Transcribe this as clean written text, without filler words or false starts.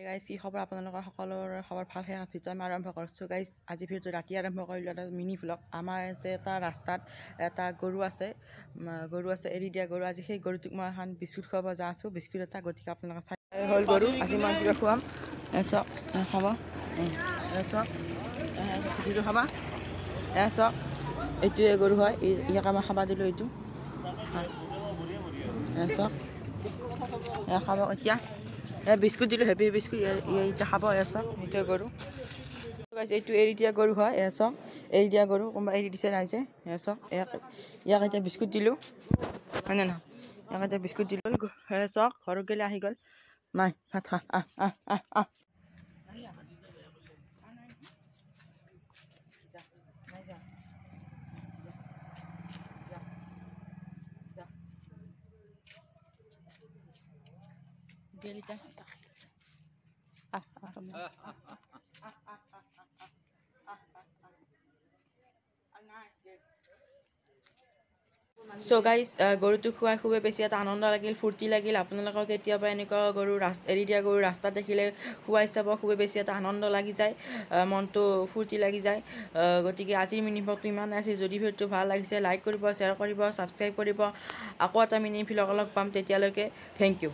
guys কি খবৰ আপোনালোকৰ সকলোৰে খবৰ ভাল হে ভিডিঅ' আমি আৰম্ভ কৰিছোঁ গাইজ আজি ভিডিঅ'টো ৰাতি আৰম্ভ কৰিলোঁ এটা মিনি ভ্লগ আমাৰ ইয়াতে এটা ৰাস্তাত এটা গৰু আছে এৰি দিয়া গৰু আজি সেই গৰুটোক মই এখন বিস্কুট খুৱাব যা আছোঁ বিস্কুট এটা গতিকে আপোনালোকে চাই হ'ল গৰু আজি মই কিবা খুৱাম চাওক খাব চাওক ভিডিঅ'টো খাবা চাওক এইটোৱে গৰু হয় ইয়াকে মই খাবা দিলোঁ এইটো চাওক খাব এতিয়া বিস্কুট দিলোঁ হেভি বিস্কুট এতিয়া খাব চাওক সেইটোৱে গৰু এইটো এৰি দিয়া গৰু হয় চাওক এৰি দিয়া গৰু কোনোবা এৰি দিছে ৰাইজে চাওক ইয়াক এতিয়া বিস্কুট দিলোঁ হয়নে নহয় ইয়াক এতিয়া বিস্কুট দিলোঁ চাওক ঘৰত গ'লে আহি গ'ল নাই ভাত খা So guys, গৰুটো খুৱাই খুবেই বেছি এটা আনন্দ লাগিল ফূৰ্তি লাগিল আপোনালোকক কেতিয়াবা এনেকুৱা গৰু এৰি দিয়া গৰু ৰাস্তাত দেখিলে খুৱাই চাব খুবেই বেছি এটা আনন্দ লাগি যায় মনটো ফূৰ্তি লাগি যায় গতিকে আজিৰ মিনি ভ্লগটো ইমান আছে যদি ভিডিঅ'টো ভাল লাগিছে লাইক কৰিব শ্বেয়াৰ কৰিব ছাবস্ক্ৰাইব কৰিব আকৌ এটা মিনি ভ্লগ লগ পাম তেতিয়ালৈকে থেংক ইউ